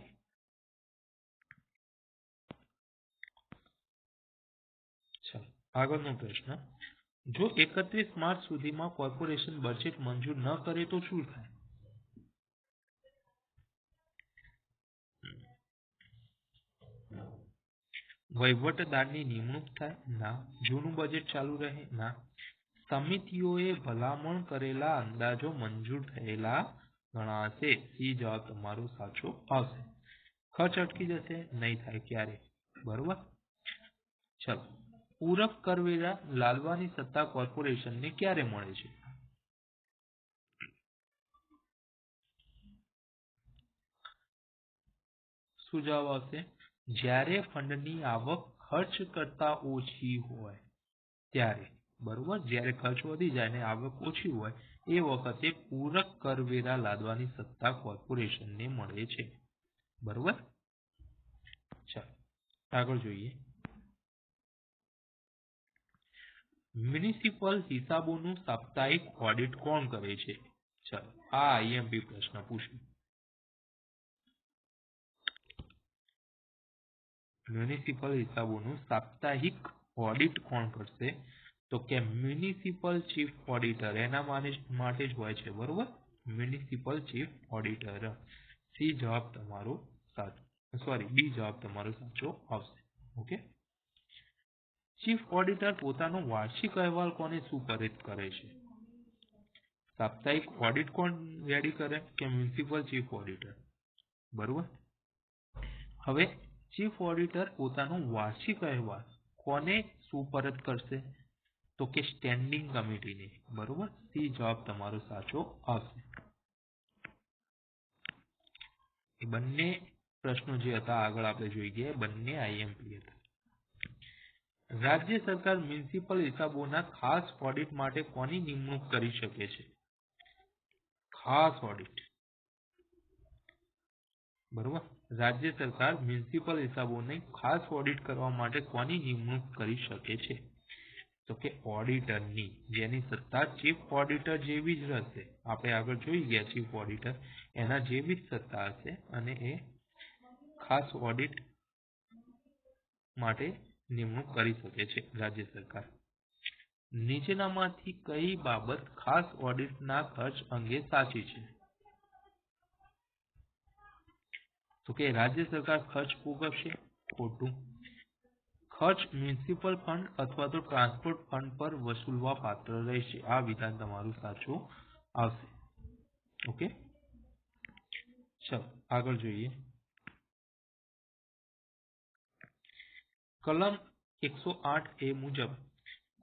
ચાલો આગળનો પ્રશ્ન. જો 31 માર્ચ સુધીમાં કોર્પોરેશન બજેટ મંજૂર ન કરે તો શું થાય? વહીવટદારની નિમણૂક થાય? ના. જૂનું બજેટ ચાલુ રહે? ના. સમિતિઓએ ભલામણ કરેલા અંદાજો મંજૂર થયેલા ગણાશે. સી જવાબ તમારો સાચો આવશે. ખર્ચ અટકી જશે? નહીં થાય. ક્યારે? બરોબર, ચલો. પૂરક કરવેરા લાદવાની સત્તા કોર્પોરેશનને ક્યારે મળે છે? શું જવાબ આવશે? જ્યારે ફંડની આવક ખર્ચ કરતા ઓછી હોય ત્યારે. બરોબર, જ્યારે ખર્ચ વધી જાય અને આવક ઓછી હોય એ વખતે પૂરક કરવેરા લાદવાની સત્તા કોર્પોરેશનને મળે છે. બરોબર, ચાલો આગળ જોઈએ. મ્યુનિસિપલ હિસાબોનું સાપ્તાહિક ઓડિટ કોણ કરે છે? ચાલો આ આઈએમપી પ્રશ્ન પૂછ્યો. મ્યુનિસિપલ હિસાબોનું સાપ્તાહિક ઓડિટ કોણ કરશે? તો કે મ્યુનિસિપલ ચીફ ઓડિટર એના માટે જ હોય છે. બરોબર, મ્યુનિસિપલ ચીફ ઓડિટર. સી જવાબ તમારો સાચો, સોરી બી જવાબ તમારો સાચો આવશે. ઓકે. ચીફ ઓડિટર પોતાનો વાર્ષિક અહેવાલ કોને સુપરત કરે છે? સાપ્તાહિક ઓડિટ કોણ રેડી કરે? કે મ્યુનિસિપલ ચીફ ઓડિટર. બરોબર. હવે ચીફ ઓડિટર પોતાનો વાર્ષિક અહેવાલ કોને સુપરત કરશે? તો કે સ્ટેન્ડિંગ કમિટીને. બરોબર, સી જવાબ તમારો સાચો આવશે. એ બંને પ્રશ્નો જે હતા આગળ આપણે જોઈ ગયા બંને આઈએમપી હતા. રાજ્ય સરકાર મ્યુનિસિપલ હિસાબોના ખાસ ઓડિટ માટે કોની નિમણૂક કરી શકે છે? ખાસ ઓડિટ. બરોબર, રાજ્ય સરકાર મ્યુનિસિપલ હિસાબોને ખાસ ઓડિટ કરવા માટે કોની નિમણૂક કરી શકે છે? તો કે ઓડિટરની, જેની સત્તા ચીફ ઓડિટર જેવી જ રહેશે. આપણે આગળ જોઈ ગયા ચીફ ઓડિટર એના જેવી જ સત્તા હશે અને એ ખાસ ઓડિટ માટે નિમણૂક કરી શકે છે રાજ્ય સરકાર. નીચેનામાંથી કઈ બાબત ખાસ ઓડિટના ખર્ચ અંગે સાચી છે? તો કે રાજ્ય સરકાર ખર્ચ ભોગવશે. ખોટું. ખર્ચ મ્યુનિસિપલ ફંડ અથવા તો ટ્રાન્સપોર્ટ ફંડ પર વસૂલવા પાત્ર રહેશે. આ વિધાન તમારું સાચું આવશે. ઓકે, ચલો આગળ જોઈએ. કલમ 108A મુજબ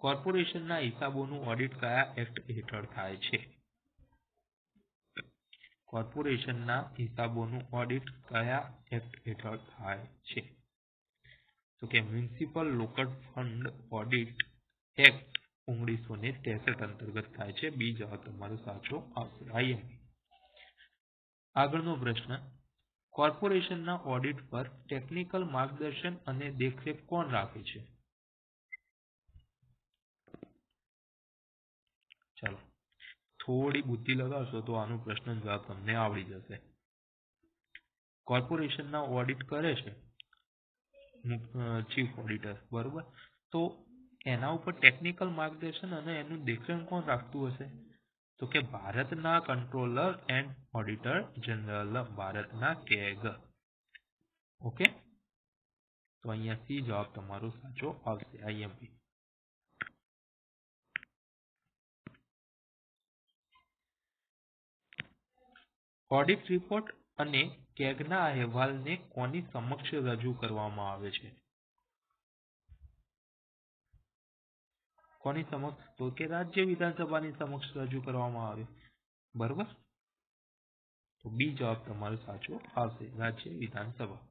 કોર્પોરેશનના હિસાબોનું ઓડિટ કયા એક્ટ હેઠળ થાય છે? કોર્પોરેશનના હિસાબોનું ઓડિટ કયા એક્ટ હેઠળ થાય છે? તો કે municipal local fund audit act 1963 અંતર્ગત થાય છે. બી જવાબ તમારો સાચો આવશે. આઈએમપી. આગળનો પ્રશ્ન, કોર્પોરેશનના ઓડિટ પર ટેકનિકલ માર્ગદર્શન અને દેખરેખ કોણ રાખે છે? ચાલો થોડી બુદ્ધિ લગાવશો તો આનો પ્રશ્ન જવાબ તમને આવડી જશે. કોર્પોરેશનના ઓડિટ કરે છે ચીફ ઓડિટર. બરોબર, તો એના ઉપર ટેકનિકલ માર્ગદર્શન અને એનું દેખરેખ કોણ રાખતું હશે? તો કે ભારતના કંટ્રોલર એન્ડ ઓડિટર જનરલ, ભારતના કેગ. ઓકે, તો અહીંયા સી જવાબ તમારો સાચો આવશે. આઈએમપી. ઓડિટ રિપોર્ટ અને કેગના અહેવાલને કોની સમક્ષ રજૂ કરવામાં આવે છે? કોની સમક્ષ? તો કે રાજ્ય વિધાનસભાની સમક્ષ રજૂ કરવામાં આવે. બરોબર, તો બી જવાબ તમારો સાચો આવશે. રાજ્ય વિધાનસભા.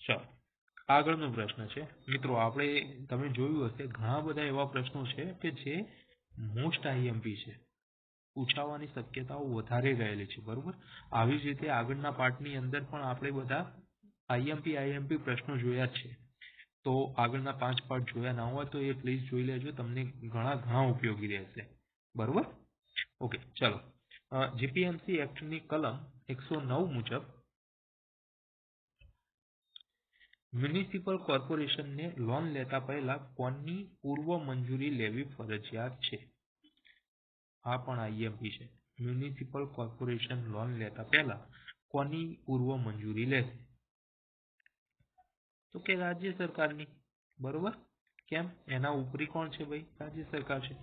ચાલો આગળનો પ્રશ્ન છે મિત્રો. આપણે તમે જોયું હશે ઘણા બધા એવા પ્રશ્નો છે કે જે મોસ્ટ આઈએમપી છે, પૂછાવાની શક્યતાઓ વધારે રહેલી છે. બરોબર, આવી જ રીતે આગળના પાર્ટની અંદર પણ આપણે બધા આઈએમપી પ્રશ્નો જોયા છે. તો આગળના 5 પાર્ટ જોયા ના હોય તો એ પ્લીઝ જોઈ લેજો, તમને ઘણા ઉપયોગી રહેશે. બરોબર, ઓકે. ચલો, જીપીએમસી એક્ટની કલમ 109 મુજબ મ્યુનિસિપલ કોર્પોરેશનને લોન લેતા પહેલા કોની પૂર્વ મંજૂરી લેવી ફરજિયાત છે? આ પણ આઈએમપી છે. મ્યુનિસિપલ કોર્પોરેશન લોન લેતા પહેલા કોની પૂર્વ મંજૂરી લેશે? તો કે રાજ્ય સરકારની. બરોબર, કેમ? એના ઉપરી કોણ છે ભાઈ? રાજ્ય સરકાર છે.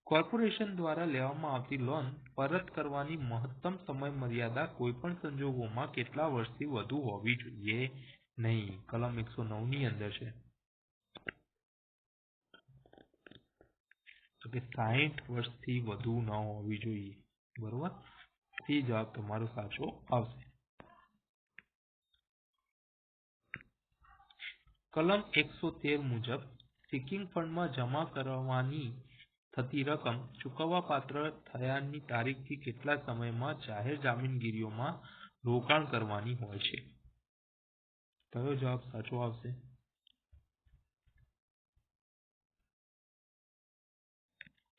કોર્પોરેશન દ્વારા લેવામાં આવતી લોન પરત કરવાની મહત્તમ સમય મર્યાદા કોઈપણ સંજોગોમાં કેટલા વર્ષથી વધુ હોવી જોઈએ નહીં? કલમ 109 ની અંદર છે. તો કે 60 વર્ષથી વધુ ન હોવી જોઈએ. બરોબર, સી જવાબ તમારો સાચો આવશે. કલમ 113 મુજબ સિકિંગ ફંડમાં જમા કરવાની થતી રકમ ચૂકવવા પાત્ર થયાની તારીખથી કેટલા સમયમાં જાહેર જામીનગીરીઓમાં રોકાણ કરવાની હોય છે? કયો જવાબ સાચો આવશે?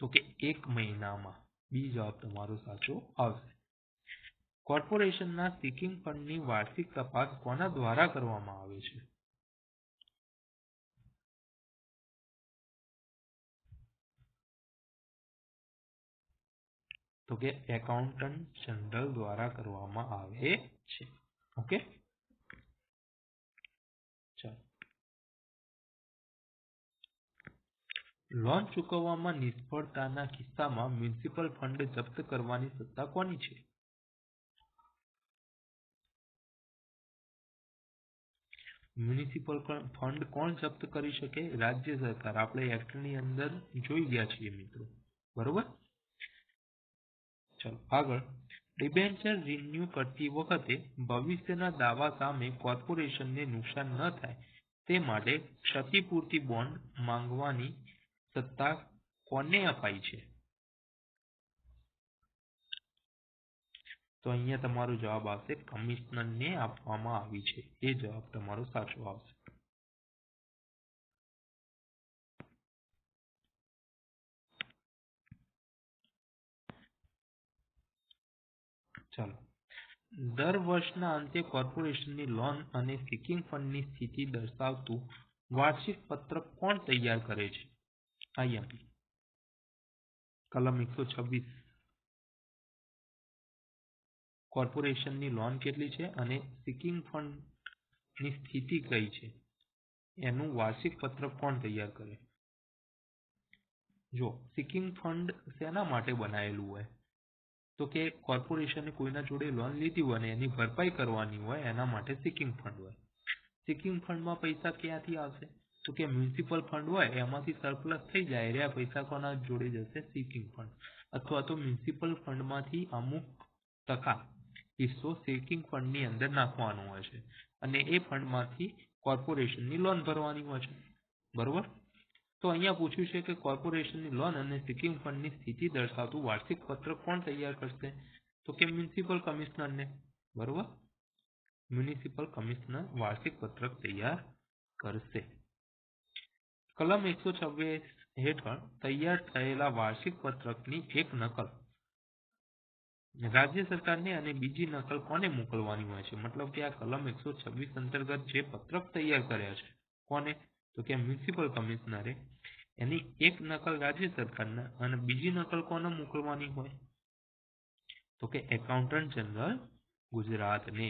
તો કે 1 મહિનામાં. બી જવાબ તમારો સાચો આવશે. કોર્પોરેશનના સિકિંગ ફંડની વાર્ષિક તપાસ કોના દ્વારા કરવામાં આવે છે? તો કે એકાઉન્ટન્ટ જનરલ દ્વારા કરવામાં આવે છે. ઓકે, ચાલો. લોન ચૂકવવામાં નિષ્ફળતાના કિસ્સામાં મ્યુનિસિપલ ફંડ જપ્ત કરવાની સત્તા કોની છે? મ્યુનિસિપલ ફંડ કોણ જપ્ત કરી શકે? રાજ્ય સરકાર. આપણે એક્ટની અંદર જોઈ ગયા છીએ મિત્રો, બરોબર. ચાલો આગળ. ડિબેન્ચર રિન્યુ કરતી વખતે ભવિષ્યના દાવા સામે કોર્પોરેશનને નુકસાન ન થાય તે માટે ક્ષતિપૂરતી બોન્ડ માંગવાની સત્તા કોને અપાઈ છે? તો અહીંયા તમારો જવાબ આવશે કમિશનરને આપવામાં આવી છે. એ જવાબ તમારો સાચો આવશે. ચાલો. દર વર્ષના અંતે કોર્પોરેશનની લોન અને સિકિંગ ફંડની સ્થિતિ દર્શાવતું વાર્ષિક પત્રક કોણ તૈયાર કરે છે? આઈએમપી. કલમ 126. કોર્પોરેશનની લોન કેટલી છે અને સિકિંગ ફંડની સ્થિતિ કઈ છે એનું વાર્ષિક પત્રક કોણ તૈયાર કરે? જો સિકિંગ ફંડ શેના માટે બનાવેલું હોય? તો કે કોર્પોરેશને કોઈના જોડે લોન લીધી હોય અને એની ભરપાઈ કરવાની હોય, એના માટે સિકિંગ ફંડ હોય. સિકિંગ ફંડમાં પૈસા ક્યાંથી આવશે? તો કે મ્યુનિસિપલ ફંડ હોય એમાંથી સરપ્લસ થઈ જાય, એ પૈસા કોના જોડે જશે? Seeking fund. અથવા તો મ્યુનિસિપલ ફંડમાંથી અમુક ટકા હિસ્સો સિકિંગ ફંડની અંદર નાખવાનો હોય છે અને એ ફંડમાંથી કોર્પોરેશનની લોન ભરવાની હોય છે, બરોબર. તો અહીંયા પૂછ્યું છે કે કોર્પોરેશનની લોન અને સિકિંગ ફંડની સ્થિતિ દર્શાવતું વાર્ષિક પત્રક કોણ તૈયાર કરશે? તો કે મ્યુનિસિપલ કમિશનરને, બરોબર. મ્યુનિસિપલ કમિશનર વાર્ષિક પત્રક તૈયાર કરશે. કલમ 126 હેઠળ તૈયાર થયેલા વાર્ષિક પત્રકની એક નકલ રાજ્ય સરકારને અને બીજી નકલ કોને મોકલવાની હોય છે? મતલબ કે આ કલમ 126 અંતર્ગત જે પત્રક તૈયાર કર્યા છે કોને? તો કે મ્યુનિસિપલ કમિશનરે. એની એક નકલ રાજ્ય સરકારને અને બીજી નકલ કોને મોકલવાની હોય? તો કે એકાઉન્ટન્ટ જનરલ ગુજરાતને.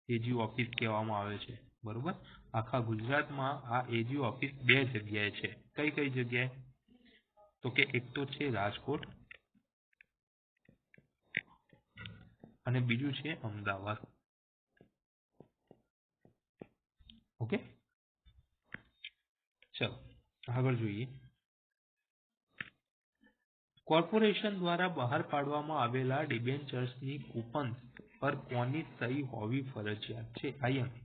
એજી ઓફિસ કહેવામાં આવે છે, બરોબર. આખા ગુજરાતમાં આ એજી ઓફિસ 2 જગ્યાએ છે. કઈ કઈ જગ્યાએ? તો કે એક તો છે રાજકોટ અને બીજું છે અમદાવાદ. ઓકે, ચલો આગળ જોઈએ. કોર્પોરેશન દ્વારા બહાર પાડવામાં આવેલા ડિબેન્ચર્સની કૂપન પર કોની સહી હોવી ફરજિયાત છે? આઈએમપી.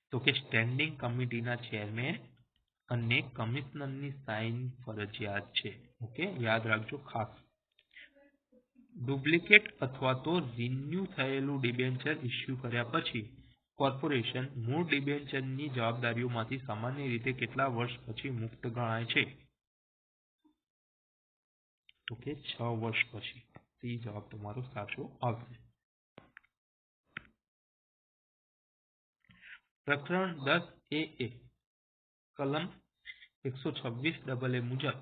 તો કે સ્ટેન્ડિંગ કમિટીના ચેરમેન અને કમિશનરની સાઇન ફરજિયાત છે. ઓકે, યાદ રાખજો ખાસ. ડુપ્લિકેટ અથવા તો રિન્યુ થયેલું ડિબેન્ચર ઇસ્યુ કર્યા પછી કોર્પોરેશન મૂળ ડિબેન્ચરની જવાબદારીઓમાંથી સામાન્ય રીતે કેટલા વર્ષ પછી મુક્ત ગણાય છે? તો કે 6 વર્ષ પછી. સી જવાબ તમારો સાચો આવશે. પ્રકરણ 10A કલમ 126AA મુજબ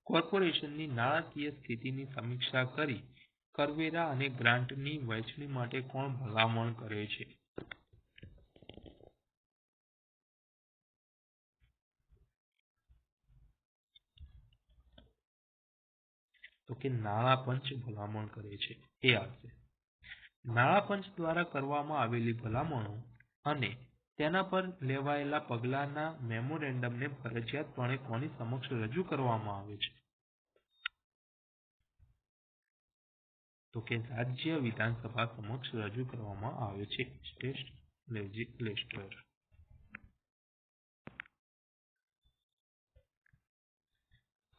કોર્પોરેશનની નાણાકીય સ્થિતિની સમીક્ષા કરી કરવેરા અને ગ્રાન્ટની વહેંચણી માટે કોણ ભલામણ કરે છે? તો કે નાણાં પંચ ભલામણ કરે છે. એ આવશે. નાણાં પંચ દ્વારા કરવામાં આવેલી ભલામણો અને તેના પર લેવાયેલા પગલાંના મેમોરેન્ડમને ફરજિયાતપણે કોની સમક્ષ રજૂ કરવામાં આવે છે? તો કે રાજ્ય વિધાનસભા સમક્ષ રજૂ કરવામાં આવે છે. સ્ટેટ લેજિસ્લેચર.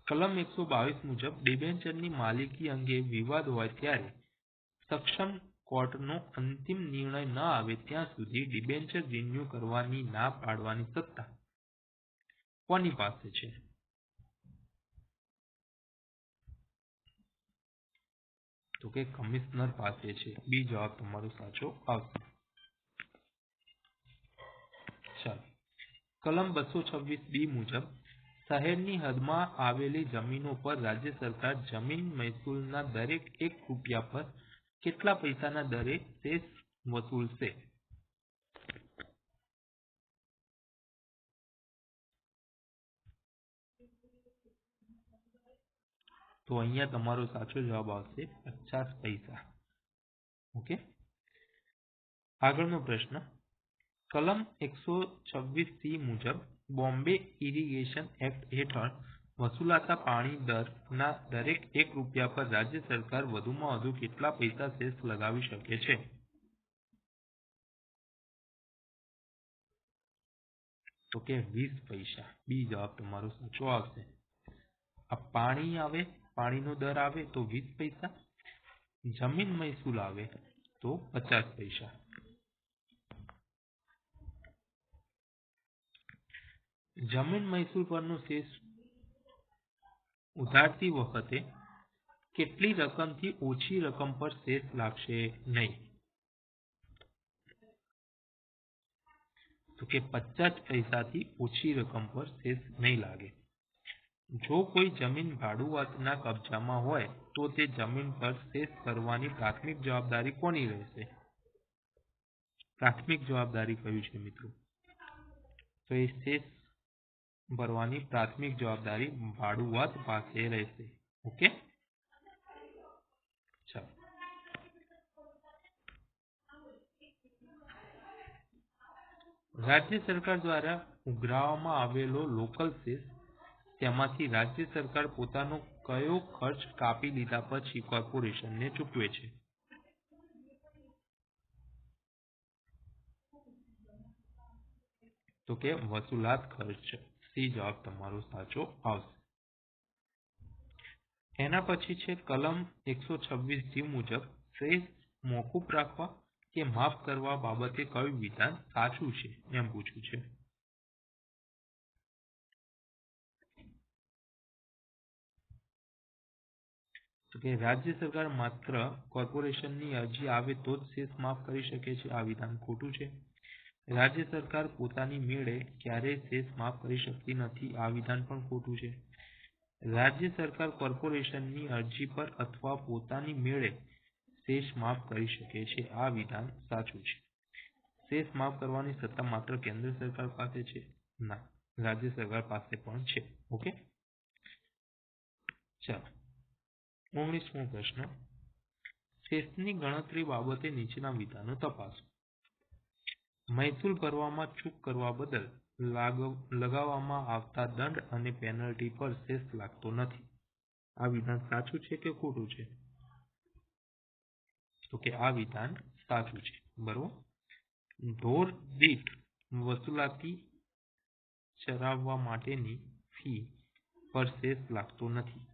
કલમ 122 મુજબ ડિબેન્ચરની માલિકી અંગે વિવાદ હોય ત્યારે સક્ષમ કોર્ટનો અંતિમ નિર્ણય ન આવે ત્યાં સુધી ડિબેન્ચર રિન્યુ કરવાની ના પાડવાની સત્તા કોની પાસે છે? તો કે કમિશનર પાસે છે. બી જવાબ તમારો સાચો આવશે. ચાલો, કલમ 226 મુજબ શહેરની હદમાં આવેલી જમીનો પર રાજ્ય સરકાર જમીન મહેસૂલના દરેક 1 રૂપિયા પર કેટલા પૈસાના દરે સેસ વસૂલશે? તો અહીંયા તમારો સાચો જવાબ આવશે 50 પૈસા. ઓકે, આગળનો પ્રશ્ન, કલમ 126C મુજબ બોમ્બે ઇરિગેશન એક્ટ હેઠળ વસૂલાતા પાણી દરના દરેક 1 રૂપિયા પર રાજ્ય સરકાર વધુમાં વધુ કેટલા પૈસા સેસ લગાવી શકે છે? તો કે 20 પૈસા. બી જવાબ તમારો સાચો આવશે. આ પાણી આવે, પાણીનો દર આવે તો 20 પૈસા, જમીન મહેસૂલ આવે તો 50 પૈસા. જમીન મહેસૂલ પરનો સેસ ઉધારતી વખતે કેટલી રકમથી ઓછી રકમ પર સેસ લાગશે નહીં? તો કે 50 પૈસાથી ઓછી રકમ પર સેસ નહીં લાગે. જો કોઈ જમીન ભાડુઆતના કબજામાં હોય તો તે જમીન પર સેસ કરવાની પ્રાથમિક જવાબદારી કોની રહેશે? પ્રાથમિક જવાબદારી કયું છે મિત્રો? તો એ સેસ ભરવાની પ્રાથમિક જવાબદારી ભાડુઆત પાસે રહેશે. ઓકે, ચાલો, રાજ્ય સરકાર દ્વારા ઉઘરાવવામાં આવેલો લોકલ સેસ, તેમાંથી રાજ્ય સરકાર પોતાનો કયો ખર્ચ કાપી લીધા પછી કોર્પોરેશનને ચૂકવે છે? તો કે વસૂલાત ખર્ચ. સી જવાબ તમારો સાચો આવશે. એના પછી છે કલમ 126G મુજબ સેસ મોકૂફ રાખવા કે માફ કરવા બાબતે કયું વિધાન સાચું છે એમ પૂછ્યું છે. તો કે રાજ્ય સરકાર માત્ર કોર્પોરેશનની અરજી આવે તો જ સેસ માફ કરી શકે છે. આ વિધાન ખોટું છે. રાજ્ય સરકાર પોતાની મેળે ક્યારેય સેસ માફ કરી શકતી નથી. આ વિધાન પણ ખોટું છે. રાજ્ય સરકાર કોર્પોરેશનની અરજી પર અથવા પોતાની મેળે સેસ માફ કરી શકે છે. આ વિધાન સાચું છે. સેસ માફ કરવાની સત્તા માત્ર કેન્દ્ર સરકાર પાસે છે? ના, રાજ્ય સરકાર પાસે પણ છે. ઓકે, ચાલો, 19મો પ્રશ્ન, સેસની ગણતરી બાબતે નીચેના વિધાનો તપાસો. મહેસૂલ ભરવામાં ચૂક કરવા બદલ લગાવવામાં આવતા દંડ અને પેનલ્ટી પર સેસ લાગતો નથી. આ વિધાન સાચું છે કે ખોટું છે? તો કે આ વિધાન સાચું છે. બરોબર. ઢોર દીઠ વસૂલાતી ચરાવવા માટેની ફી પર સેસ લાગતો નથી.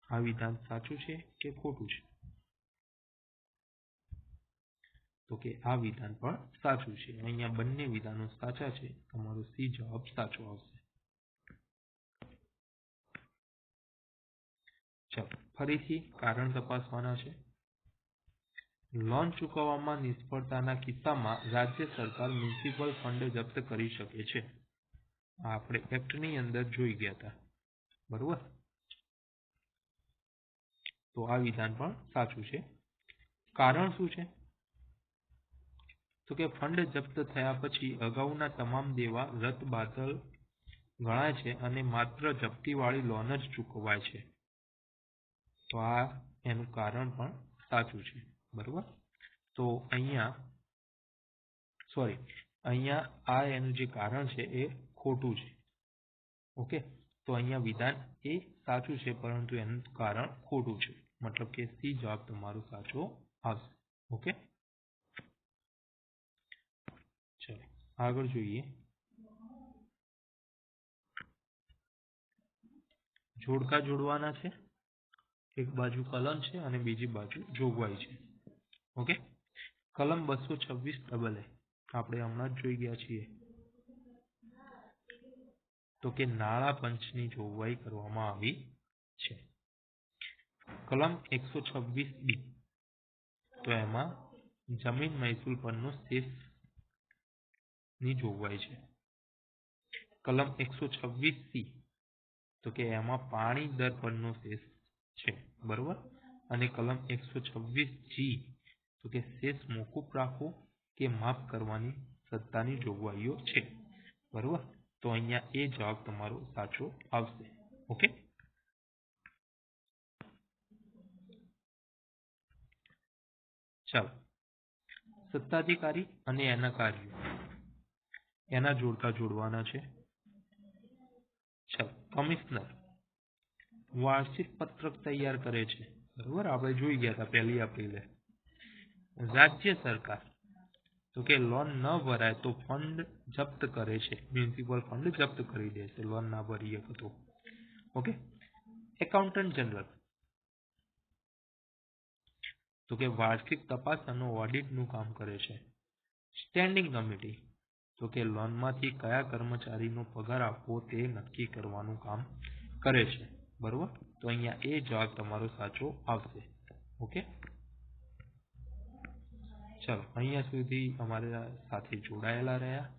આ વિધાન સાચું છે કે ખોટું છે? તો કે આ વિધાન પણ સાચું છે. અહીંયા બંને વિધાનો સાચા છે. તમારો સી જવાબ સાચો આવશે. ચાલો, ફરીથી કારણ તપાસવાના છે. લોન ચૂકવવામાં નિષ્ફળતાના કિસ્સામાં રાજ્ય સરકાર મ્યુનિસિપલ ફંડ જપ્ત કરી શકે છે. આપણે એક્ટની અંદર જોઈ ગયા હતા. બરોબર. તો આ વિધાન પણ સાચું છે. કારણ શું છે? તો કે ફંડ જપ્ત થયા પછી અગાઉના તમામ દેવા રદબાતલ ગણાય છે અને માત્ર જપ્તીવાળી લોન જ ચૂકવાય છે. તો આ એનું કારણ પણ સાચું છે. બરોબર. તો અહીંયા આ એનું જે કારણ છે એ ખોટું છે. ઓકે, તો અહીંયા વિધાન એ સાચું છે પરંતુ એનું કારણ ખોટું છે. મતલબ કે સી જવાબ તમારો સાચો આવશે. ઓકે, ચલો આગળ જોઈએ. જોડકા જોડવાના છે. એક બાજુ કલન છે અને બીજી બાજુ જોગવાઈ છે. ઓકે, કલમ 226 આપણે હમણાં જ જોઈ ગયા છીએ તો કે નાણાં પંચની જોગવાઈ કરવામાં આવી છે. કલમ 126B તો એમાં જમીન મહેસૂલ પરનો સેસની જોગવાઈ છે. કલમ 126C તો કે એમાં પાણી દર પરનો સેસ છે, બરોબર. અને કલમ 126G તો કે સેસ મોકૂફ રાખવો કે માફ કરવાની સત્તાની જોગવાઈઓ છે, બરોબર. તો અહીંયા એ જવાબ તમારો સાચો આવશે. ઓકે. ચાલો, સત્તાધિકારી અને એના કાર્યો એના જોડવાના છે. ચાલો, કમિશનર વાર્ષિક પત્રક તૈયાર કરે છે, બરોબર. આપણે જોઈ ગયા હતા 1 એપ્રિલે. રાજ્ય સરકાર તો કે લોન ન ભરાય તો ફંડ જપ્ત કરે છે, મ્યુનિસિપલ ફંડ જપ્ત કરી દે છે લોન ના ભરીએ તો. ઓકે. એકાઉન્ટન્ટ જનરલ તો કે વાર્ષિક તપાસ અને ઓડિટનું કામ કરે છે. સ્ટેન્ડિંગ કમિટી તો કે લોનમાંથી કયા કર્મચારીનો પગાર આપવો તે નક્કી કરવાનું કામ કરે છે, બરોબર. તો અહીંયા એ જવાબ તમારો સાચો આવશે. ઓકે. ચલો, અહીંયા સુધી અમારા સાથે જોડાયેલા રહ્યા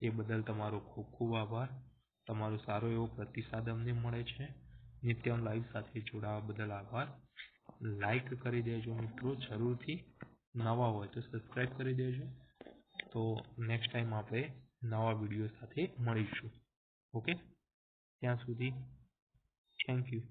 એ બદલ તમારો ખૂબ ખૂબ આભાર. તમારો સારો એવો પ્રતિસાદ અમને મળે છે. નિત્યમ લાઈવ સાથે જોડાવા બદલ આભાર. લાઈક કરી દેજો મિત્રો, જરૂરથી. નવા હોય તો સબસ્ક્રાઈબ કરી દેજો. તો નેક્સ્ટ ટાઈમ આપણે નવા વિડીયો સાથે મળીશું. ઓકે. ત્યાં સુધી થેન્ક યુ.